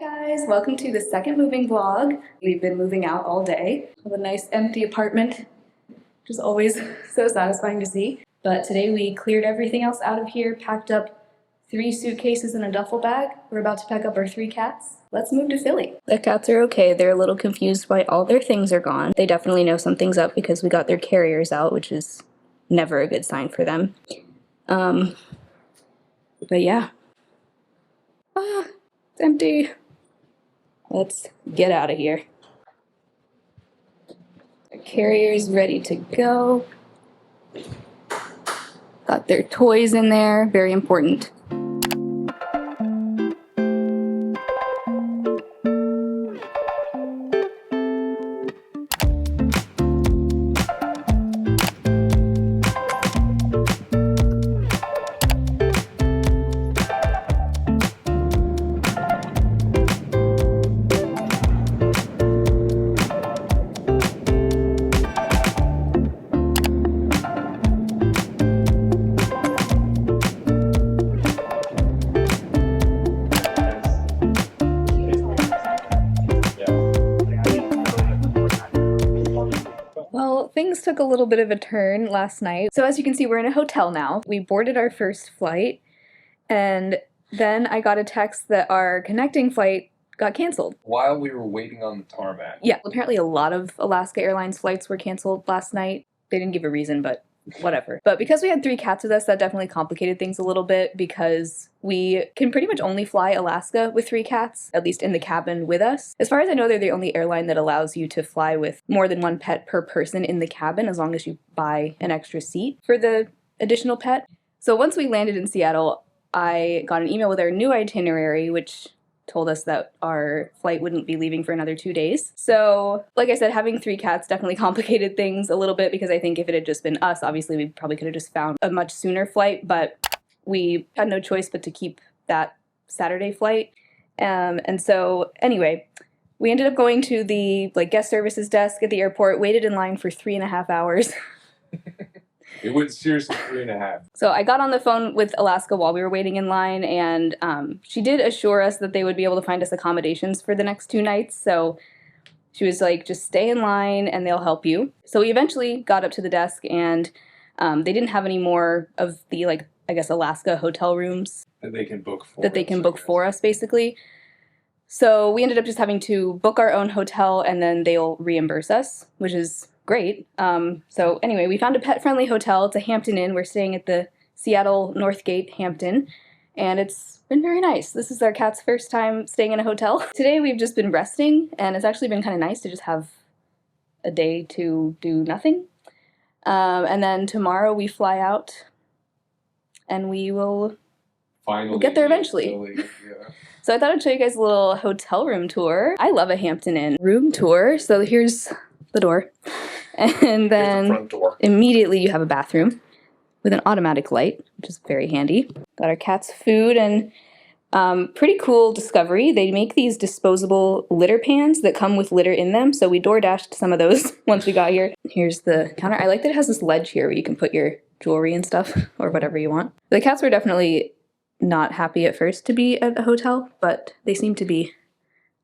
guys, welcome to the second moving vlog. We've been moving out all day. We have a nice empty apartment, which is always so satisfying to see. But today we cleared everything else out of here, packed up 3 suitcases and a duffel bag. We're about to pack up our 3 cats. Let's move to Philly. The cats are okay. They're a little confused why all their things are gone. They definitely know something's up because we got their carriers out, which is never a good sign for them. But yeah. It's empty. Let's get out of here. Their carrier's ready to go. Got their toys in there, very important. Well, things took a little bit of a turn last night. So as you can see, we're in a hotel now. We boarded our first flight, and then I got a text that our connecting flight got canceled. While we were waiting on the tarmac. Yeah, apparently a lot of Alaska Airlines flights were canceled last night. They didn't give a reason, but whatever. But because we had 3 cats with us, that definitely complicated things a little bit because we can pretty much only fly Alaska with 3 cats, at least in the cabin with us. As far as I know, they're the only airline that allows you to fly with more than 1 pet per person in the cabin, as long as you buy an extra seat for the additional pet. So once we landed in Seattle, I got an email with our new itinerary, which told us that our flight wouldn't be leaving for another 2 days. So, like I said, having 3 cats definitely complicated things a little bit because I think if it had just been us, obviously we probably could have just found a much sooner flight, but we had no choice but to keep that Saturday flight. And so, anyway, we ended up going to the guest services desk at the airport, waited in line for 3.5 hours. It went seriously 3.5. So I got on the phone with Alaska while we were waiting in line, and she did assure us that they would be able to find us accommodations for the next 2 nights. So she was like, just stay in line and they'll help you. So we eventually got up to the desk, and they didn't have any more of the, I guess, Alaska hotel rooms That they can book for us, basically. So we ended up just having to book our own hotel, and then they'll reimburse us, which is great. So anyway, we found a pet-friendly hotel. It's a Hampton Inn. We're staying at the Seattle Northgate Hampton, and it's been very nice. This is our cat's first time staying in a hotel. Today we've just been resting, and it's actually been kind of nice to just have a day to do nothing. And then tomorrow we fly out, and we'll get there eventually. Yeah. So I thought I'd show you guys a little hotel room tour. I love a Hampton Inn room tour. So here's the door. And then front door. Immediately you have a bathroom with an automatic light, which is very handy. Got our cat's food, and pretty cool discovery. They make these disposable litter pans that come with litter in them. So we door-dashed some of those once we got here. Here's the counter. I like that it has this ledge here where you can put your jewelry and stuff or whatever you want. The cats were definitely not happy at first to be at a hotel, but they seem to be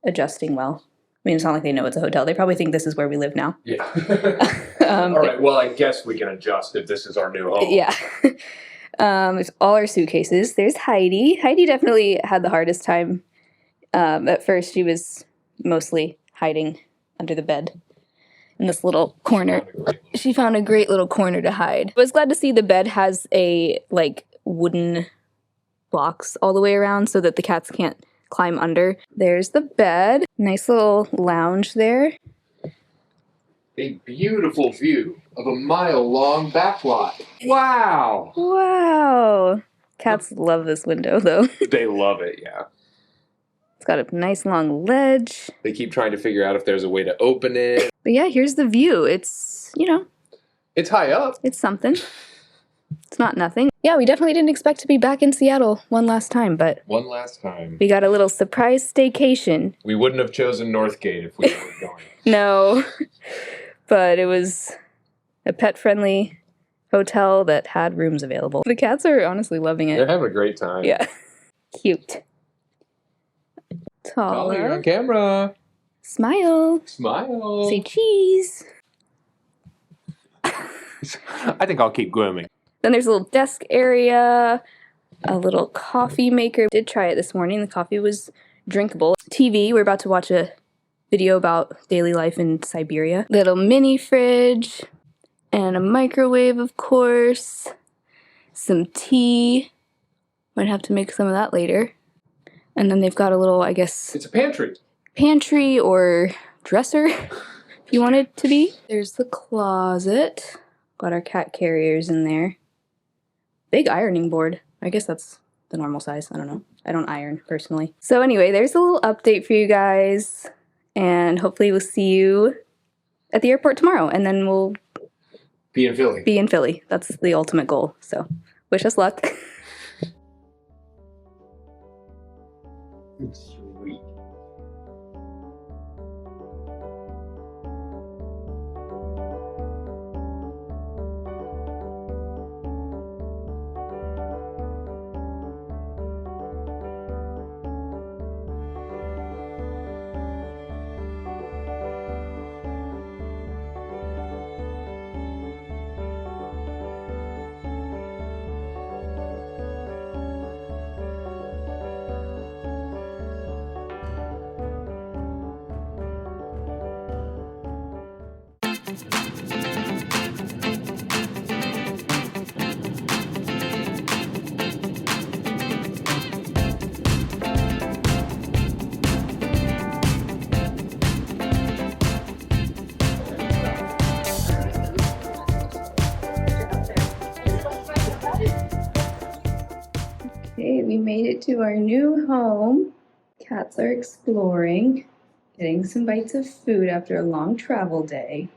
adjusting well. I mean, it's not like they know it's a hotel. They probably think this is where we live now. Yeah. All right, well, I guess we can adjust if this is our new home. Yeah. There's all our suitcases. There's Heidi. Heidi definitely had the hardest time. At first, she was mostly hiding under the bed in this little corner. She found a great little corner to hide. I was glad to see the bed has a, wooden blocks all the way around so that the cats can't climb under. There's the bed. Nice little lounge there. A beautiful view of a mile-long backlot. Wow! Wow! Cats love this window, though. They love it, yeah. It's got a nice long ledge. They keep trying to figure out if there's a way to open it. But yeah, here's the view. It's, It's high up. it's something. It's not nothing. Yeah, we definitely didn't expect to be back in Seattle one last time, but One last time. we got a little surprise staycation. We wouldn't have chosen Northgate if we were going. No, but it was a pet-friendly hotel that had rooms available. The cats are honestly loving it. They're having a great time. Yeah. Cute. Tala. You're on camera. Smile. Smile. Say cheese. I think I'll keep grooming. Then there's a little desk area, a little coffee maker. Did try it this morning. The coffee was drinkable. TV. We're about to watch a video about daily life in Siberia. Little mini fridge and a microwave, of course. Some tea. Might have to make some of that later. And then they've got a little, I guess, It's a pantry. Pantry or dresser, if you want it to be. There's the closet. Got our cat carriers in there. Big ironing board. I guess that's the normal size. I don't know. I don't iron, personally. So anyway, there's a little update for you guys. And hopefully we'll see you at the airport tomorrow. And then we'll Be in Philly. be in Philly. That's the ultimate goal. So wish us luck. Sweet. Okay, we made it to our new home. Cats are exploring, getting some bites of food after a long travel day.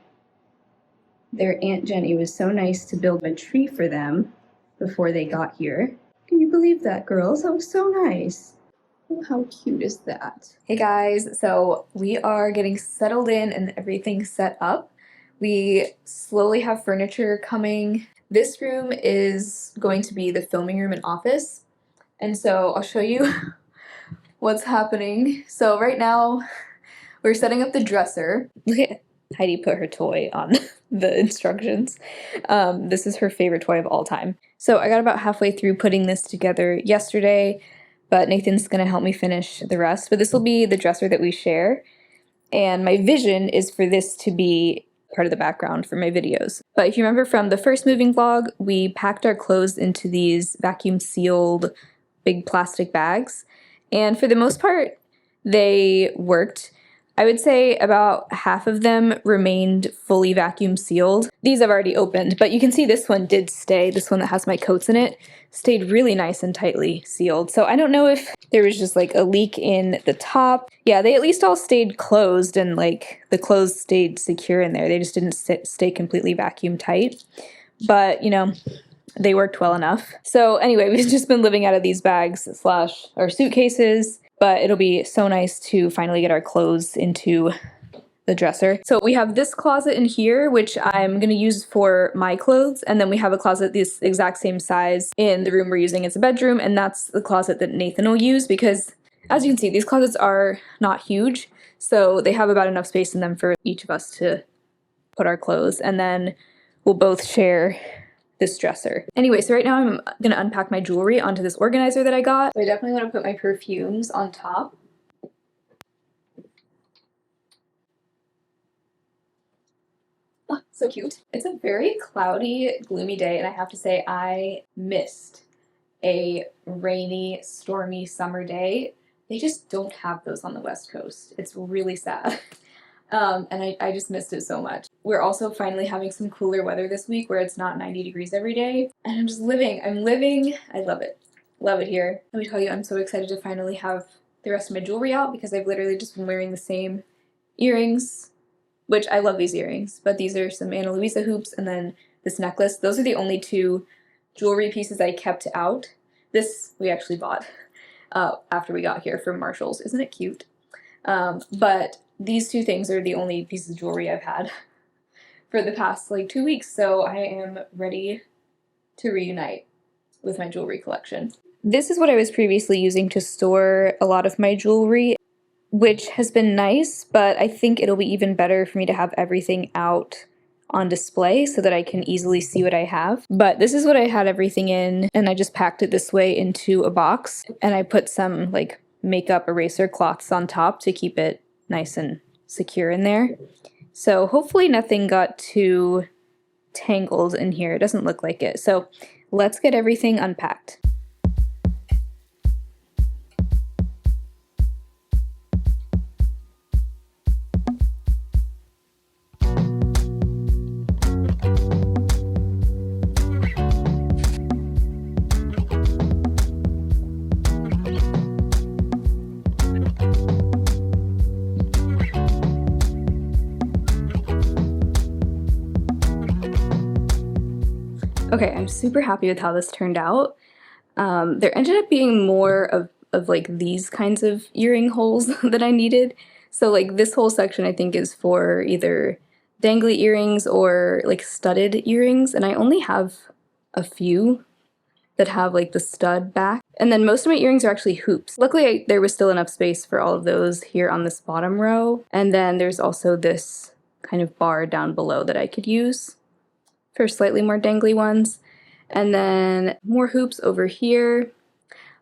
Their Aunt Jenny was so nice to build a tree for them before they got here. Can you believe that, girls? That was so nice. Oh, how cute is that? Hey guys, so we are getting settled in and everything set up. We slowly have furniture coming. This room is going to be the filming room and office. And so I'll show you what's happening. So right now we're setting up the dresser. Look at Heidi put her toy on the instructions. This is her favorite toy of all time. So I got about halfway through putting this together yesterday, but Nathan's gonna help me finish the rest. But this will be the dresser that we share. And my vision is for this to be part of the background for my videos. But if you remember from the first moving vlog, we packed our clothes into these vacuum sealed big plastic bags. And for the most part, they worked. I would say about half of them remained fully vacuum sealed. These I've already opened, but you can see this one did stay. This one that has my coats in it stayed really nice and tightly sealed. So I don't know if there was just like a leak in the top. Yeah, they at least all stayed closed and like the clothes stayed secure in there. They just didn't stay completely vacuum tight. But, you know, they worked well enough. So anyway, we've just been living out of these bags / our suitcases, but it'll be so nice to finally get our clothes into the dresser. So we have this closet in here, which I'm gonna use for my clothes, and then we have a closet this exact same size in the room we're using as a bedroom, and that's the closet that Nathan will use because, as you can see, these closets are not huge, so they have about enough space in them for each of us to put our clothes, and then we'll both share this dresser. Anyway, so right now I'm gonna unpack my jewelry onto this organizer that I got. So I definitely want to put my perfumes on top. Oh, so cute. It's a very cloudy, gloomy day, and I have to say I missed a rainy, stormy summer day. They just don't have those on the West Coast. It's really sad. And I just missed it so much. We're also finally having some cooler weather this week where it's not 90 degrees every day. And I'm just living. I love it. Love it here. Let me tell you, I'm so excited to finally have the rest of my jewelry out because I've literally just been wearing the same earrings, which I love these earrings, but these are some Ana Luisa hoops and then this necklace. Those are the only two jewelry pieces I kept out. This we actually bought after we got here from Marshall's. Isn't it cute? But these two things are the only pieces of jewelry I've had for the past like 2 weeks, so I am ready to reunite with my jewelry collection. This is what I was previously using to store a lot of my jewelry. which has been nice, but I think it'll be even better for me to have everything out on display so that I can easily see what I have. But this is what I had everything in, and I just packed it this way into a box, and I put some like makeup eraser cloths on top to keep it nice and secure in there. So hopefully nothing got too tangled in here. It doesn't look like it. So let's get everything unpacked. Okay, I'm super happy with how this turned out. There ended up being more of like these kinds of earring holes that I needed. So like this whole section I think is for either dangly earrings or like studded earrings, and I only have a few that have like the stud back. And then most of my earrings are actually hoops. Luckily there was still enough space for all of those here on this bottom row. And then there's also this kind of bar down below that I could use for slightly more dangly ones. And then more hoops over here.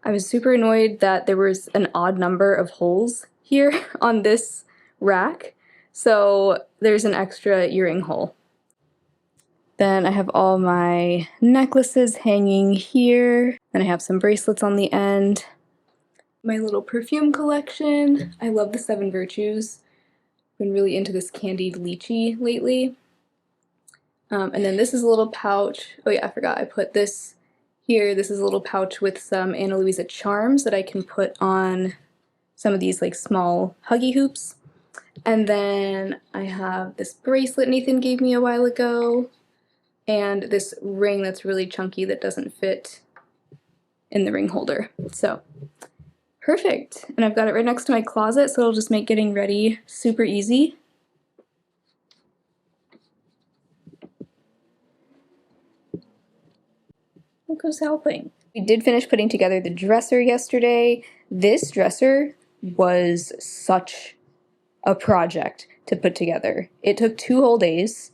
I was super annoyed that there was an odd number of holes here on this rack. So there's an extra earring hole. Then I have all my necklaces hanging here. Then I have some bracelets on the end. My little perfume collection. I love the Seven Virtues. Been really into this candied lychee lately. And then this is a little pouch. Oh yeah, I forgot I put this here. This is a little pouch with some Ana Luisa charms that I can put on some of these like small huggy hoops. And then I have this bracelet Nathan gave me a while ago, and this ring that's really chunky that doesn't fit in the ring holder. So perfect. And I've got it right next to my closet, so it'll just make getting ready super easy. Look who's helping. We did finish putting together the dresser yesterday. This dresser was such a project to put together. It took 2 whole days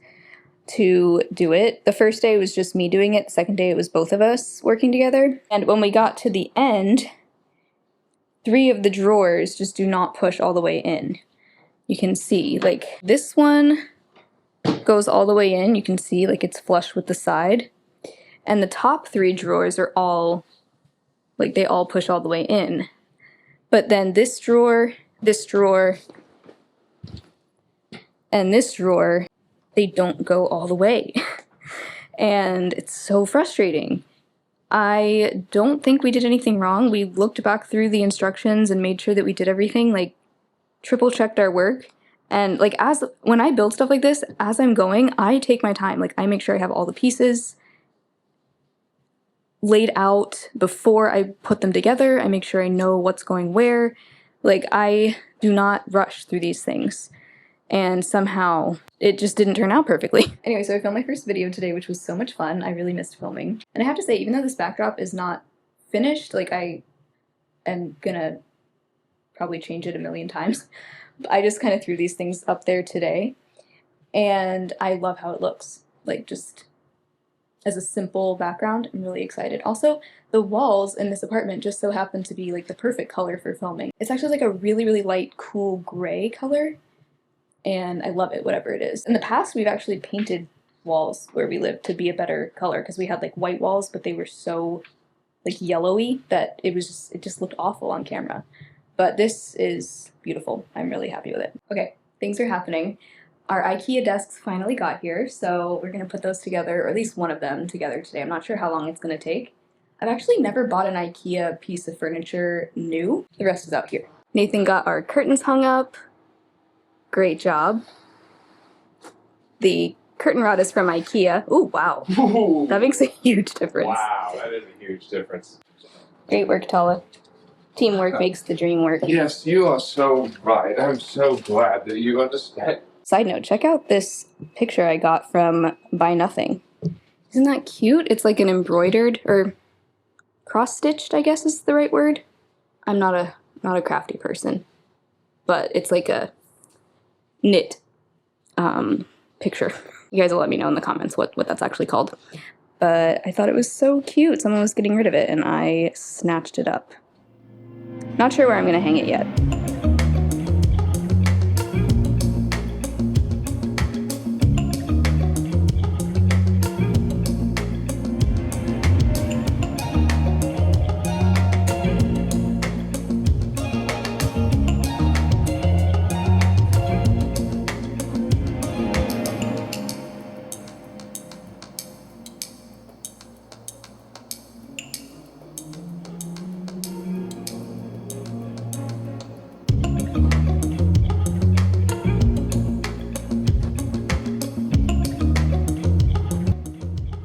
to do it. The first day was just me doing it. The second day it was both of us working together. And when we got to the end, 3 of the drawers just do not push all the way in. You can see, like, this one goes all the way in. You can see, like, it's flush with the side. And the top 3 drawers are all, like, they all push all the way in. But then this drawer, and this drawer, they don't go all the way. And it's so frustrating. I don't think we did anything wrong. We looked back through the instructions and made sure that we did everything, like, triple checked our work. And, like, when I build stuff like this, as I'm going, I take my time. Like, I make sure I have all the pieces laid out before I put them together. I make sure I know what's going where. Like, I do not rush through these things. And somehow it just didn't turn out perfectly. Anyway, so I filmed my first video today, which was so much fun. I really missed filming. And I have to say, even though this backdrop is not finished, like, I am gonna probably change it a million times. I just kind of threw these things up there today, and I love how it looks. Like, just as a simple background, I'm really excited. Also, the walls in this apartment just so happen to be like the perfect color for filming. It's actually like a really, really light, cool gray color, and I love it, whatever it is. In the past, we've actually painted walls where we lived to be a better color, because we had like white walls, but they were so like yellowy that it just looked awful on camera. But this is beautiful. I'm really happy with it. Okay, things are happening. Our IKEA desks finally got here, so we're gonna put those together, or at least one of them together today. I'm not sure how long it's gonna take. I've actually never bought an IKEA piece of furniture new. The rest is out here. Nathan got our curtains hung up. Great job. The curtain rod is from IKEA. Ooh, wow. Ooh. That makes a huge difference. Wow, that is a huge difference. Great work, Tala. Teamwork makes the dream work. Yes, you are so right. I'm so glad that you understand. Side note, check out this picture I got from Buy Nothing. Isn't that cute? It's like an embroidered, or cross-stitched, I guess is the right word. I'm not a crafty person. but it's like a knit picture. You guys will let me know in the comments what that's actually called. But I thought it was so cute. Someone was getting rid of it and I snatched it up. Not sure where I'm gonna hang it yet.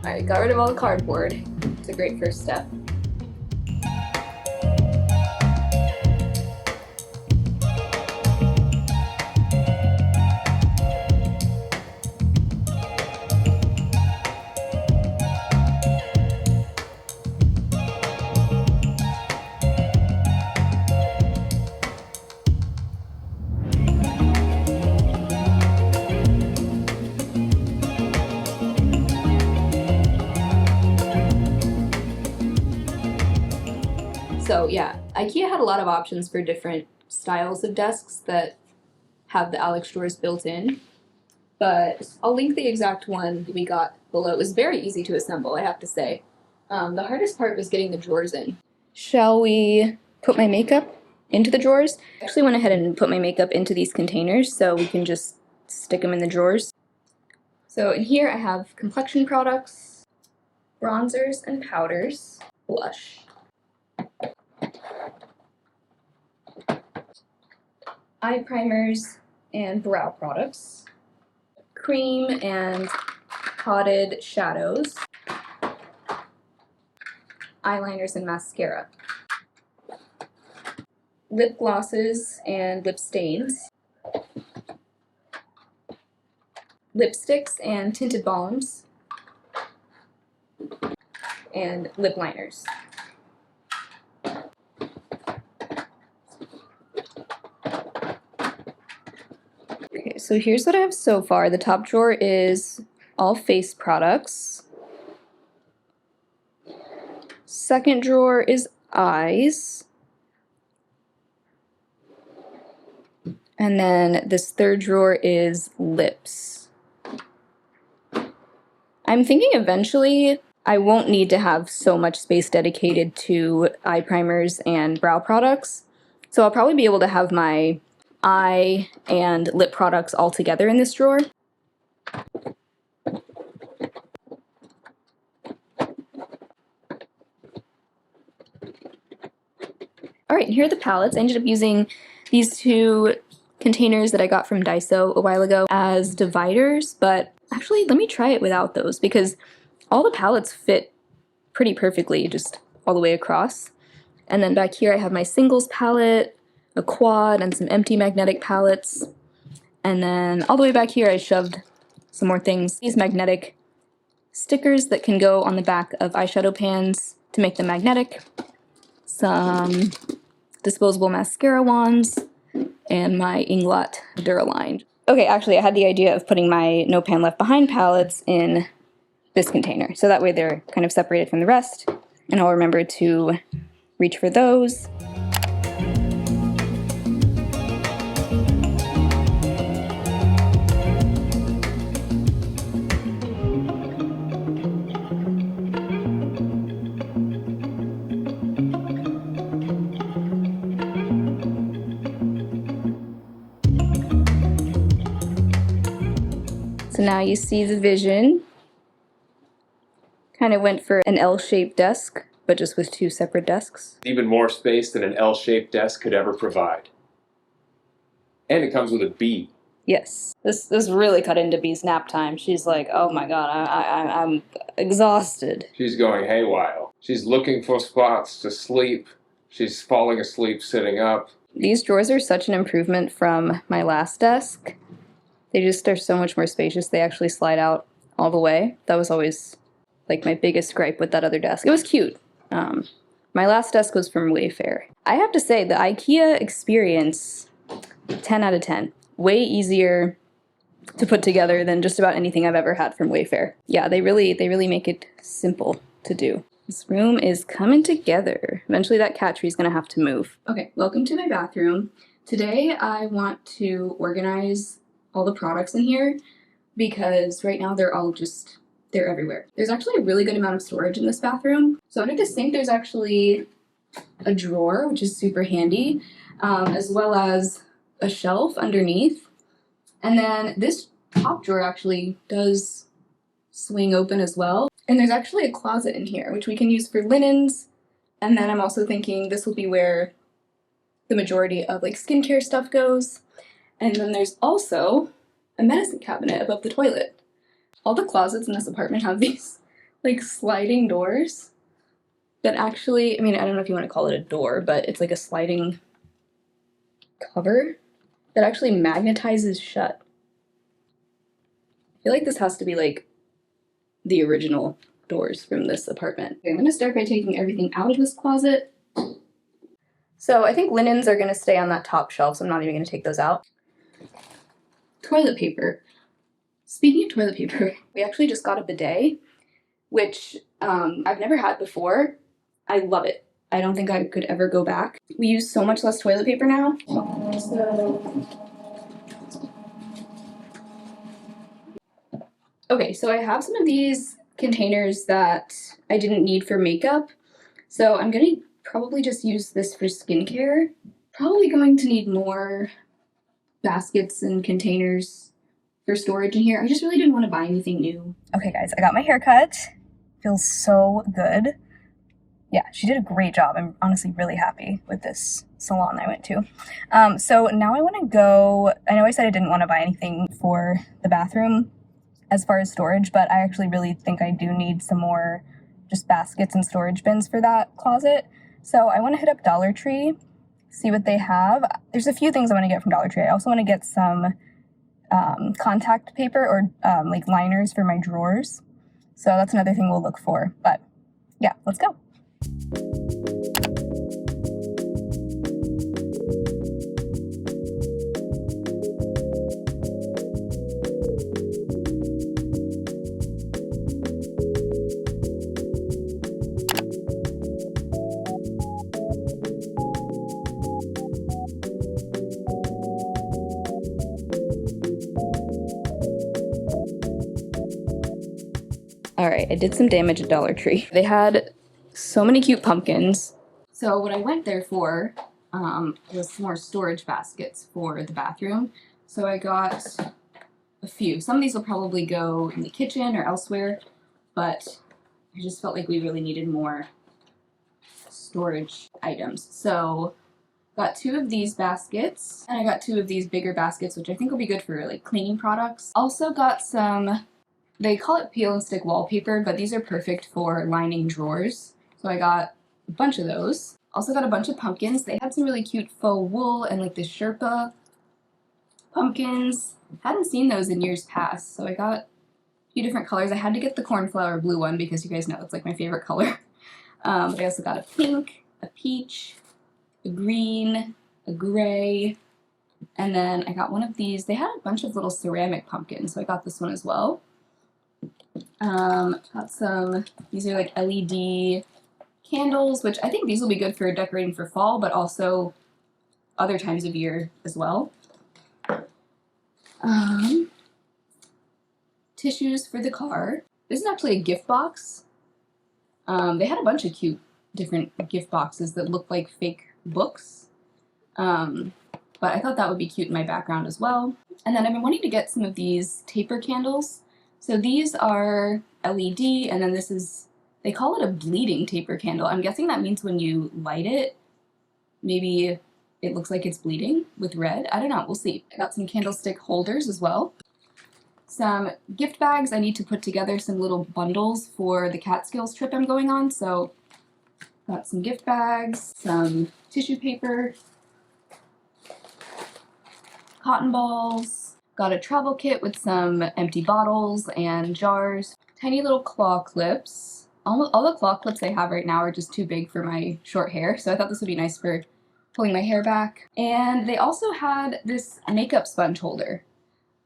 Alright, got rid of all the cardboard. It's a great first step. So yeah, IKEA had a lot of options for different styles of desks that have the Alex drawers built in, but I'll link the exact one we got below. It was very easy to assemble, I have to say. The hardest part was getting the drawers in. Shall we put my makeup into the drawers? I actually went ahead and put my makeup into these containers so we can just stick them in the drawers. So in here I have complexion products, bronzers and powders, blush, eye primers and brow products, cream and potted shadows, eyeliners and mascara, lip glosses and lip stains, lipsticks and tinted balms, and lip liners. Okay, so here's what I have so far. The top drawer is all face products. Second drawer is eyes. And then this third drawer is lips. I'm thinking eventually I won't need to have so much space dedicated to eye primers and brow products. So I'll probably be able to have my eye and lip products all together in this drawer. Alright, here are the palettes. I ended up using these two containers that I got from Daiso a while ago as dividers, but actually let me try it without those because all the palettes fit pretty perfectly just all the way across. And then back here I have my singles palette, a quad, and some empty magnetic palettes. And then all the way back here I shoved some more things. These magnetic stickers that can go on the back of eyeshadow pans to make them magnetic. Some disposable mascara wands, and my Inglot Duraline. Okay, actually I had the idea of putting my No Pan Left Behind palettes in this container. So that way they're kind of separated from the rest, and I'll remember to reach for those. So now you see the vision. Kind of went for an L-shaped desk, but just with two separate desks. Even more space than an L-shaped desk could ever provide. And it comes with a bee. Yes. This really cut into Bee's nap time. She's like, oh my god, I'm exhausted. She's going haywire. She's looking for spots to sleep. She's falling asleep sitting up. These drawers are such an improvement from my last desk. They just are so much more spacious. They actually slide out all the way. That was always like my biggest gripe with that other desk. It was cute. My last desk was from Wayfair. I have to say, the IKEA experience 10 out of 10. Way easier to put together than just about anything I've ever had from Wayfair. Yeah, they really make it simple to do. This room is coming together. Eventually that cat tree is gonna have to move. Okay, welcome to my bathroom. Today I want to organize all the products in here because right now they're everywhere. There's actually a really good amount of storage in this bathroom. So under the sink there's actually a drawer, which is super handy, as well as a shelf underneath. And then this top drawer actually does swing open as well. And there's actually a closet in here, which we can use for linens. And then I'm also thinking this will be where the majority of like skincare stuff goes. And then there's also a medicine cabinet above the toilet. All the closets in this apartment have these like sliding doors that actually, I mean, I don't know if you want to call it a door, but it's like a sliding cover that actually magnetizes shut. I feel like this has to be like the original doors from this apartment. Okay, I'm gonna start by taking everything out of this closet. So I think linens are gonna stay on that top shelf, so I'm not even gonna take those out. Toilet paper. Speaking of toilet paper, we actually just got a bidet, which I've never had before. I love it. I don't think I could ever go back. We use so much less toilet paper now. Okay, so I have some of these containers that I didn't need for makeup. So I'm gonna probably just use this for skincare. Probably going to need more baskets and containers for storage in here. I just really didn't want to buy anything new. Okay guys, I got my hair cut. Feels so good. Yeah, she did a great job. I'm honestly really happy with this salon I went to. So now I want to go, I know I said I didn't want to buy anything for the bathroom as far as storage, but I actually really think I do need some more just baskets and storage bins for that closet. So I want to hit up Dollar Tree, see what they have. There's a few things I want to get from Dollar Tree. I also want to get some contact paper or like liners for my drawers. So that's another thing we'll look for. But yeah, let's go. All right, I did some damage at Dollar Tree. They had so many cute pumpkins. So what I went there for was some more storage baskets for the bathroom. So I got a few. Some of these will probably go in the kitchen or elsewhere, but I just felt like we really needed more storage items. So got 2 of these baskets, and I got 2 of these bigger baskets, which I think will be good for like cleaning products. Also got some, they call it peel and stick wallpaper, but these are perfect for lining drawers. So I got a bunch of those. Also got a bunch of pumpkins. They had some really cute faux wool and like the Sherpa pumpkins. Hadn't seen those in years past, so I got a few different colors. I had to get the cornflower blue one because you guys know it's like my favorite color. But I also got a pink, a peach, a green, a gray, and then I got one of these. They had a bunch of little ceramic pumpkins, so I got this one as well. Got some, these are like LED candles, which I think these will be good for decorating for fall, but also other times of year as well. Tissues for the car. This is actually a gift box. They had a bunch of cute different gift boxes that look like fake books. But I thought that would be cute in my background as well. And then I've been wanting to get some of these taper candles. So these are LED, and then this is, they call it a bleeding taper candle. I'm guessing that means when you light it, maybe it looks like it's bleeding with red. I don't know, we'll see. I got some candlestick holders as well. Some gift bags. I need to put together some little bundles for the Catskills trip I'm going on. So got some gift bags, some tissue paper, cotton balls, got a travel kit with some empty bottles and jars, tiny little claw clips. All the claw clips I have right now are just too big for my short hair, so I thought this would be nice for pulling my hair back. And they also had this makeup sponge holder.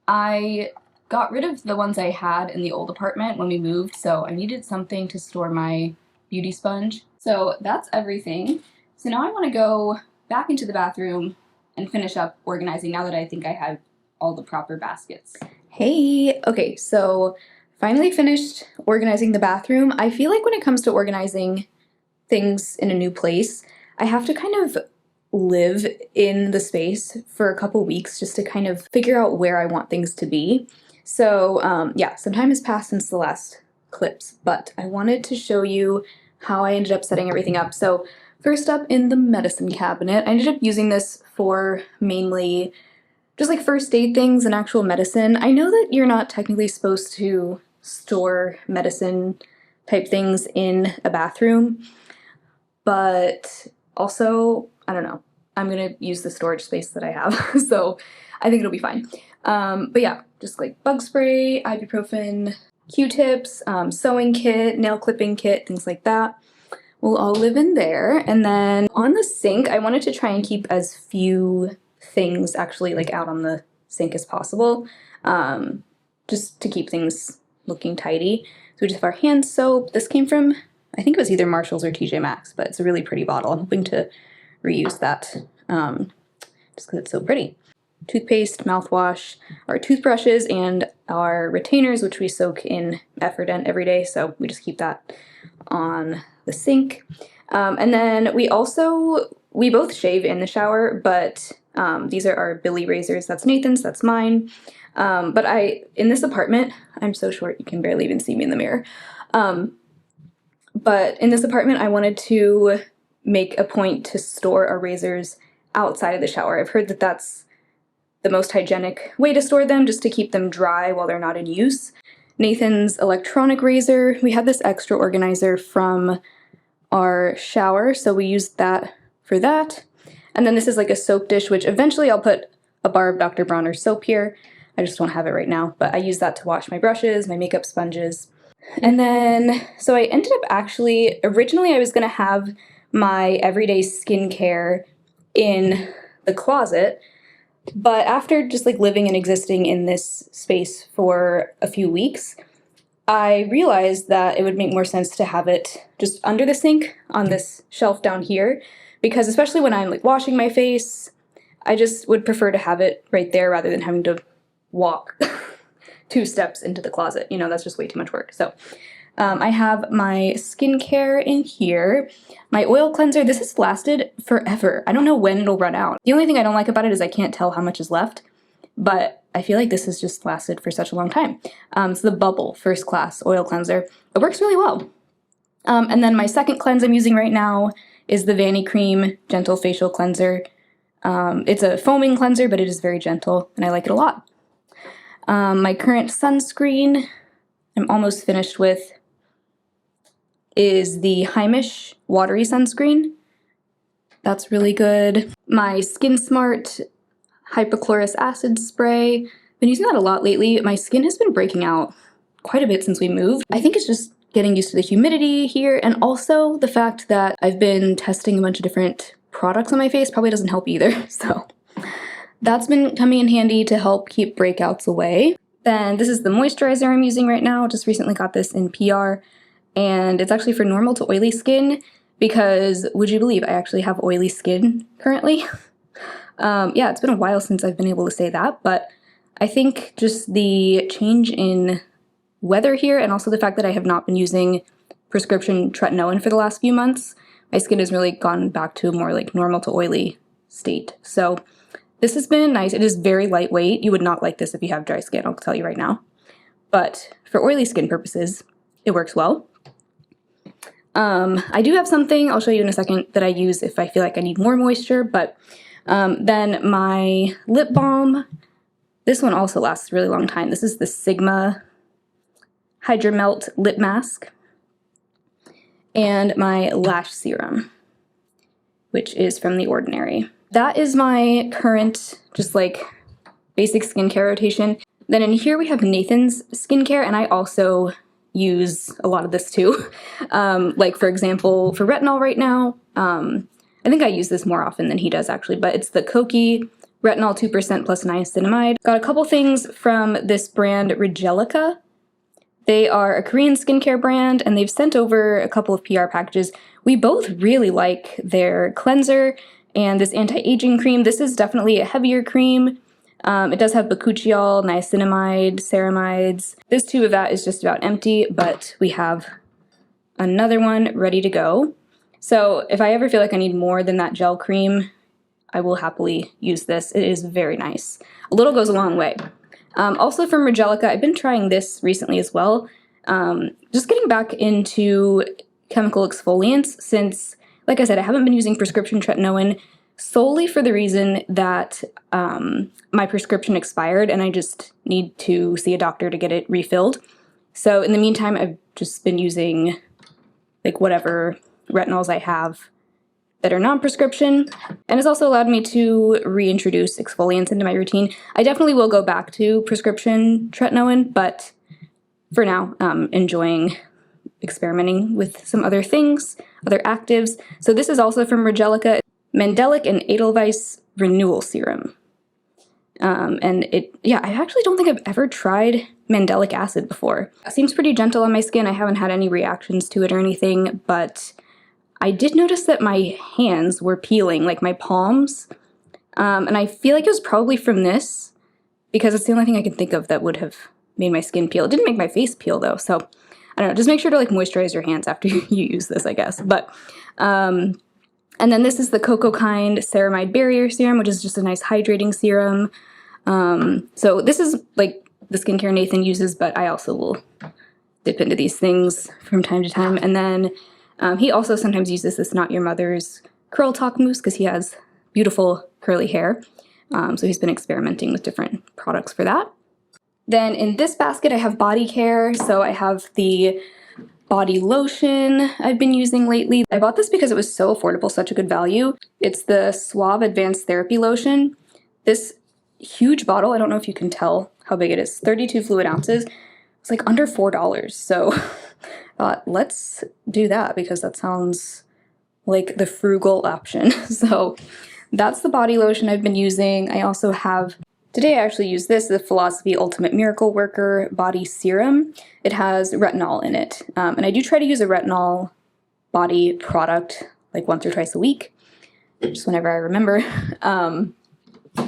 I got rid of the ones I had in the old apartment when we moved, so I needed something to store my beauty sponge. So that's everything. So now I want to go back into the bathroom and finish up organizing now that I think I have all the proper baskets. Hey! Okay, so finally finished organizing the bathroom. I feel like when it comes to organizing things in a new place, I have to kind of live in the space for a couple weeks just to kind of figure out where I want things to be. So yeah, some time has passed since the last clips, but I wanted to show you how I ended up setting everything up. So first up in the medicine cabinet, I ended up using this for mainly just like first aid things and actual medicine. I know that you're not technically supposed to store medicine type things in a bathroom, but also, I don't know, I'm gonna use the storage space that I have, so I think it'll be fine. But yeah, just like bug spray, ibuprofen, Q-tips, sewing kit, nail clipping kit, things like that will all live in there. And then on the sink, I wanted to try and keep as few things actually like out on the sink as possible, just to keep things looking tidy. So we just have our hand soap. This came from, I think it was either Marshall's or TJ Maxx, but it's a really pretty bottle. I'm hoping to reuse that just because it's so pretty. Toothpaste, mouthwash, our toothbrushes, and our retainers, which we soak in Effordent every day, so we just keep that on the sink. And then we both shave in the shower, but these are our Billy razors. That's Nathan's, that's mine. But in this apartment, I'm so short you can barely even see me in the mirror. But in this apartment, I wanted to make a point to store our razors outside of the shower. I've heard that that's the most hygienic way to store them, just to keep them dry while they're not in use. Nathan's electronic razor, we had this extra organizer from our shower, so we used that for that. And then this is like a soap dish, which eventually I'll put a bar of Dr. Bronner's soap here. I just don't have it right now, but I use that to wash my brushes, my makeup sponges. And then, so I ended up actually, originally I was gonna have my everyday skincare in the closet, but after just like living and existing in this space for a few weeks, I realized that it would make more sense to have it just under the sink on this shelf down here, because especially when I'm like washing my face, I just would prefer to have it right there rather than having to walk 2 steps into the closet. You know, that's just way too much work. So I have my skincare in here. My oil cleanser, this has lasted forever. I don't know when it'll run out. The only thing I don't like about it is I can't tell how much is left, but I feel like this has just lasted for such a long time. It's the Bubble First Class Oil Cleanser. It works really well. And then my second cleanse I'm using right now is the Vanny Cream Gentle Facial Cleanser. It's a foaming cleanser, but it is very gentle, and I like it a lot. My current sunscreen, I'm almost finished with, is the Heimish Watery Sunscreen. That's really good. My Skin Smart Hypochlorous Acid Spray. Been using that a lot lately. My skin has been breaking out quite a bit since we moved. I think it's just getting used to the humidity here, and also the fact that I've been testing a bunch of different products on my face probably doesn't help either, so that's been coming in handy to help keep breakouts away. Then this is the moisturizer I'm using right now. Just recently got this in PR, and it's actually for normal to oily skin because, would you believe, I actually have oily skin currently. Yeah, it's been a while since I've been able to say that, but I think just the change in weather here and also the fact that I have not been using prescription tretinoin for the last few months, my skin has really gone back to a more like normal to oily state. So this has been nice. It is very lightweight. You would not like this if you have dry skin, I'll tell you right now. But for oily skin purposes, it works well. I do have something, I'll show you in a second, that I use if I feel like I need more moisture, but then my lip balm, this one also lasts a really long time. This is the Sigma Hydra Melt Lip Mask. And my lash serum, which is from The Ordinary. That is my current, just like, basic skincare rotation. Then in here we have Nathan's skincare, and I also use a lot of this too. Like, for example, for retinol right now, I I think I use this more often than he does actually, but it's the Koki Retinol 2% plus niacinamide. Got a couple things from this brand, Regelica. They are a Korean skincare brand, and they've sent over a couple of PR packages. We both really like their cleanser and this anti-aging cream. This is definitely a heavier cream. It does have bakuchiol, niacinamide, ceramides. This tube of that is just about empty, but we have another one ready to go. So if I ever feel like I need more than that gel cream, I will happily use this. It is very nice. A little goes a long way. Also from Regelica, I've been trying this recently as well. Just getting back into chemical exfoliants since, like I said, I haven't been using prescription tretinoin solely for the reason that my prescription expired and I just need to see a doctor to get it refilled. So in the meantime, I've just been using like whatever retinols I have that are non-prescription, and it's also allowed me to reintroduce exfoliants into my routine. I definitely will go back to prescription tretinoin, but for now, enjoying experimenting with some other things, other actives. So this is also from Regelica, Mandelic and Edelweiss Renewal Serum. And I actually don't think I've ever tried mandelic acid before. It seems pretty gentle on my skin. I haven't had any reactions to it or anything, but I did notice that my hands were peeling, like my palms, and I feel like it was probably from this, because it's the only thing I can think of that would have made my skin peel. It didn't make my face peel though, so I don't know, just make sure to like moisturize your hands after you use this, I guess. But, and then this is the Cocoa Kind Ceramide Barrier Serum, which is just a nice hydrating serum. So this is like the skincare Nathan uses, but I also will dip into these things from time to time. And then he also sometimes uses this Not Your Mother's Curl Talk Mousse because he has beautiful curly hair. So he's been experimenting with different products for that. Then in this basket, I have body care. So I have the body lotion I've been using lately. I bought this because it was so affordable, such a good value. It's the Suave Advanced Therapy Lotion. This huge bottle, I don't know if you can tell how big it is, 32 fluid ounces. It's like under $4. So let's do that because that sounds like the frugal option. So that's the body lotion I've been using. I also have, today I actually used this, the Philosophy Ultimate Miracle Worker Body Serum. It has retinol in it. And I do try to use a retinol body product like once or twice a week, just whenever I remember.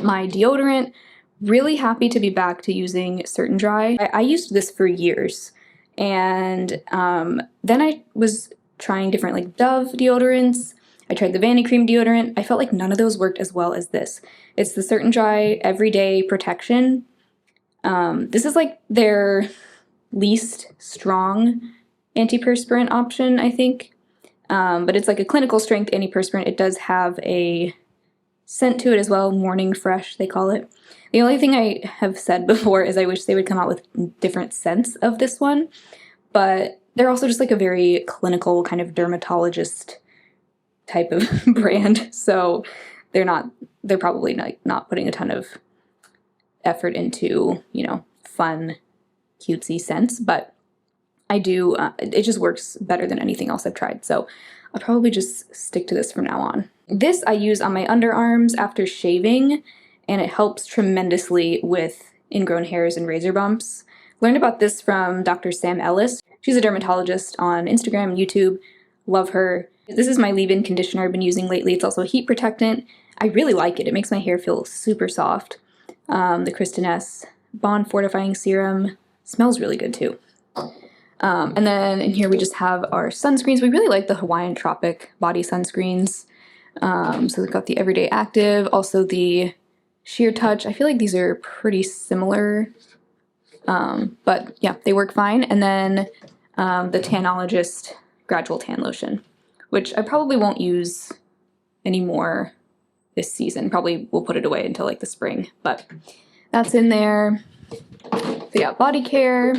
My deodorant, really happy to be back to using Certain Dry. I used this for years. And then I was trying different like Dove deodorants. I tried the Vanity Cream deodorant. I felt like none of those worked as well as this. It's the Certain Dry Everyday Protection. This is like their least strong antiperspirant option, I think. But it's like a clinical strength antiperspirant. It does have a scent to it as well, morning fresh, they call it. The only thing I have said before is I wish they would come out with different scents of this one, but they're also just like a very clinical kind of dermatologist type of brand, so they're probably not putting a ton of effort into, you know, fun, cutesy scents, but I do, it just works better than anything else I've tried, so I'll probably just stick to this from now on. This I use on my underarms after shaving, and it helps tremendously with ingrown hairs and razor bumps. Learned about this from Dr. Sam Ellis. She's a dermatologist on Instagram and YouTube. Love her. This is my leave-in conditioner I've been using lately. It's also a heat protectant. I really like it. It makes my hair feel super soft. The Kristen S. Bond Fortifying Serum smells really good too. And then in here we just have our sunscreens. We really like the Hawaiian Tropic body sunscreens. So we've got the Everyday Active, also the Sheer Touch. I feel like these are pretty similar, but yeah, they work fine. And then the Tanologist Gradual Tan Lotion, which I probably won't use anymore this season. Probably will put it away until like the spring, but that's in there. So yeah, body care.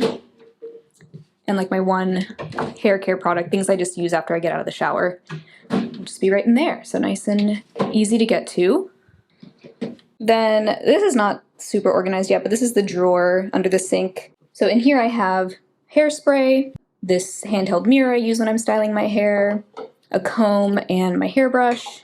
And like my one hair care product, things I just use after I get out of the shower, will just be right in there. So nice and easy to get to. Then this is not super organized yet, but this is the drawer under the sink. So in here I have hairspray, this handheld mirror I use when I'm styling my hair, a comb and my hairbrush,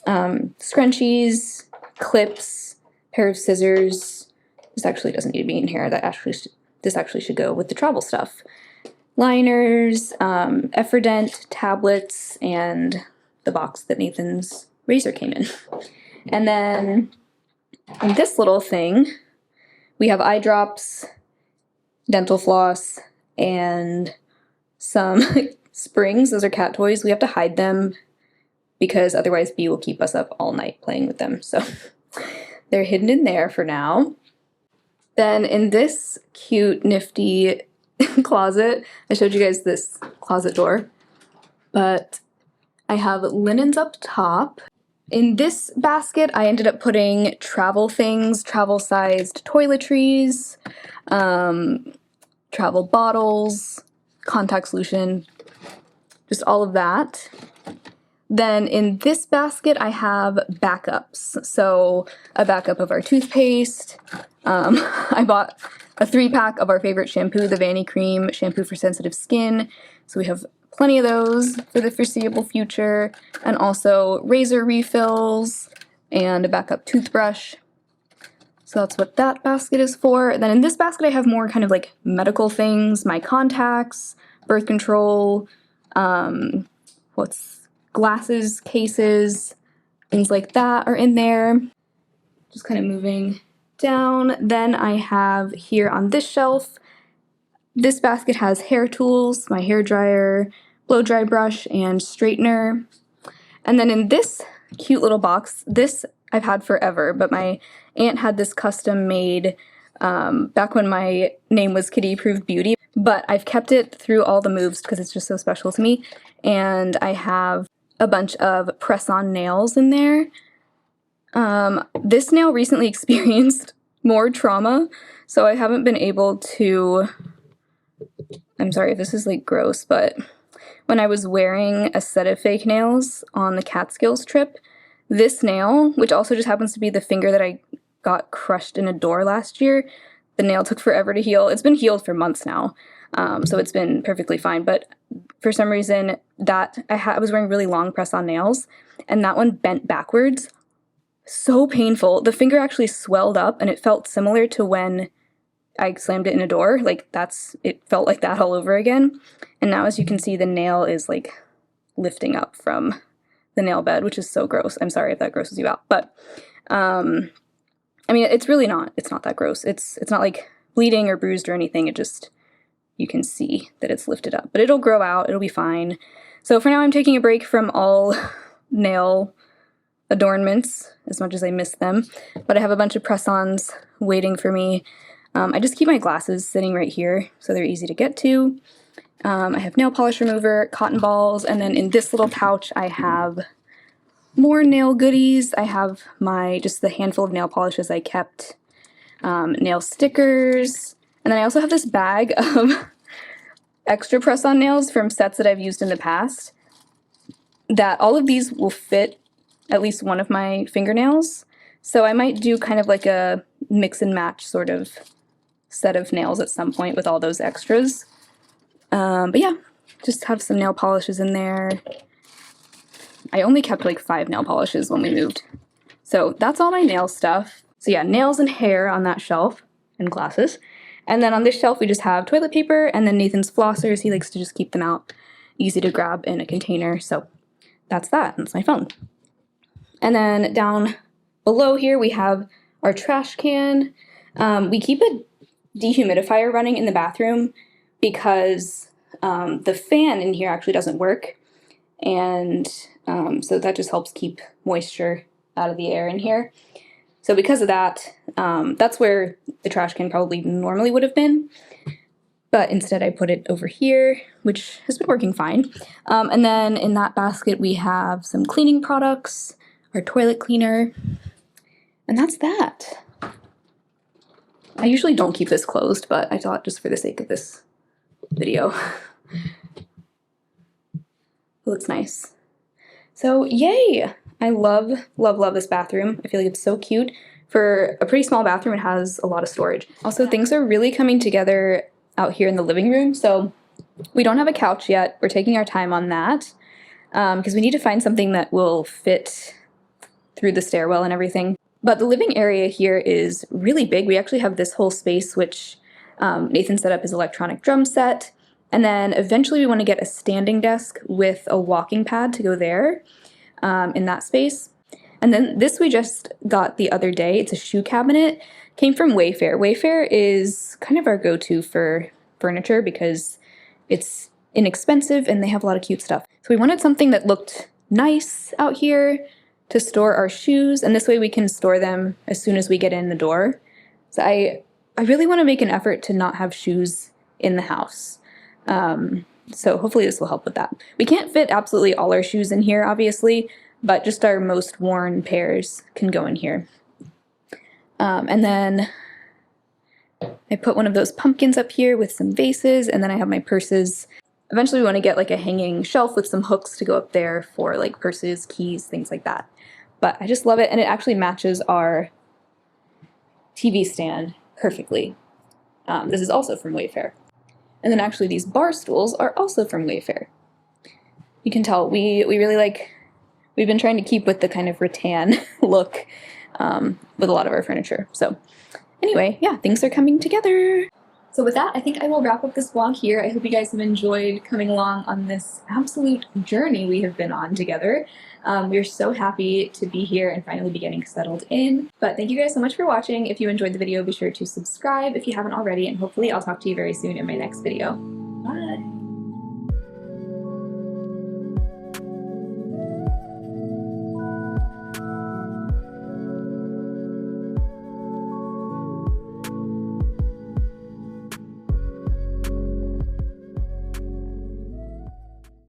scrunchies, clips, pair of scissors. This actually doesn't need to be in here. This actually should go with the travel stuff. Liners, Effordent tablets, and the box that Nathan's razor came in. And then in this little thing, we have eye drops, dental floss, and some springs. Those are cat toys. We have to hide them because otherwise Bee will keep us up all night playing with them. So they're hidden in there for now. Then in this cute, nifty closet, I showed you guys this closet door, but I have linens up top. In this basket, I ended up putting travel things, travel-sized toiletries, travel bottles, contact solution, just all of that. Then in this basket, I have backups. So a backup of our toothpaste. I bought a 3-pack of our favorite shampoo, the Vanny Cream shampoo for sensitive skin. So we have plenty of those for the foreseeable future. And also razor refills and a backup toothbrush. So that's what that basket is for. Then in this basket, I have more kind of like medical things, my contacts, birth control, glasses, cases, things like that are in there. Just kind of moving down. Then I have here on this shelf, this basket has hair tools, my hair dryer, blow dry brush, and straightener. And then in this cute little box, this I've had forever, but my aunt had this custom made back when my name was Kitty Approved Beauty, but I've kept it through all the moves because it's just so special to me. And I have a bunch of press-on nails in there. This nail recently experienced more trauma, so I haven't been able to, I'm sorry if this is like gross, but when I was wearing a set of fake nails on the Catskills trip, this nail, which also just happens to be the finger that I got crushed in a door last year, the nail took forever to heal. It's been healed for months now, so it's been perfectly fine, but for some reason that I was wearing really long press-on nails, and that one bent backwards. So painful. The finger actually swelled up, and it felt similar to when I slammed it in a door. Like it felt like that all over again. And now, as you can see, the nail is like lifting up from the nail bed, which is so gross. I'm sorry if that grosses you out, but I mean, it's not that gross. It's not like bleeding or bruised or anything. It just, you can see that it's lifted up, but it'll grow out. It'll be fine. So for now, I'm taking a break from all nail adornments as much as I miss them, but I have a bunch of press-ons waiting for me. I just keep my glasses sitting right here so they're easy to get to. I have nail polish remover, cotton balls, and then in this little pouch I have more nail goodies. I have just the handful of nail polishes I kept, nail stickers, and then I also have this bag of extra press-on nails from sets that I've used in the past, that all of these will fit at least one of my fingernails. So I might do kind of like a mix and match sort of set of nails at some point with all those extras. But yeah, just have some nail polishes in there. I only kept like 5 nail polishes when we moved. So that's all my nail stuff. So yeah, nails and hair on that shelf, and glasses. And then on this shelf we just have toilet paper and then Nathan's flossers. He likes to just keep them out, easy to grab in a container. So that's that. That's my phone. And then down below here we have our trash can. We keep a dehumidifier running in the bathroom because the fan in here actually doesn't work. And so that just helps keep moisture out of the air in here. So because of that, that's where the trash can probably normally would have been. But instead I put it over here, which has been working fine. And then in that basket we have some cleaning products, our toilet cleaner, and that's that. I usually don't keep this closed, but I thought just for the sake of this video. It looks nice. So yay! I love, love, love this bathroom. I feel like it's so cute. For a pretty small bathroom, it has a lot of storage. Also, things are really coming together out here in the living room. So we don't have a couch yet. We're taking our time on that. because we need to find something that will fit through the stairwell and everything. But the living area here is really big. We actually have this whole space, which Nathan set up his electronic drum set. And then eventually we want to get a standing desk with a walking pad to go there in that space. And then this we just got the other day. It's a shoe cabinet. Came from Wayfair. Wayfair is kind of our go-to for furniture because it's inexpensive and they have a lot of cute stuff. So we wanted something that looked nice out here to store our shoes, and this way we can store them as soon as we get in the door. So I really want to make an effort to not have shoes in the house. So hopefully this will help with that. We can't fit absolutely all our shoes in here, obviously, but just our most worn pairs can go in here. And then I put one of those pumpkins up here with some vases, and then I have my purses. Eventually we want to get like a hanging shelf with some hooks to go up there for like purses, keys, things like that. But I just love it, and it actually matches our TV stand perfectly. This is also from Wayfair. And then actually these bar stools are also from Wayfair. You can tell we really like, we've been trying to keep with the kind of rattan look with a lot of our furniture. So anyway, yeah, things are coming together. So with that, I think I will wrap up this vlog here. I hope you guys have enjoyed coming along on this absolute journey we have been on together. We're so happy to be here and finally be getting settled in. But thank you guys so much for watching. If you enjoyed the video, be sure to subscribe if you haven't already, and hopefully I'll talk to you very soon in my next video. Bye!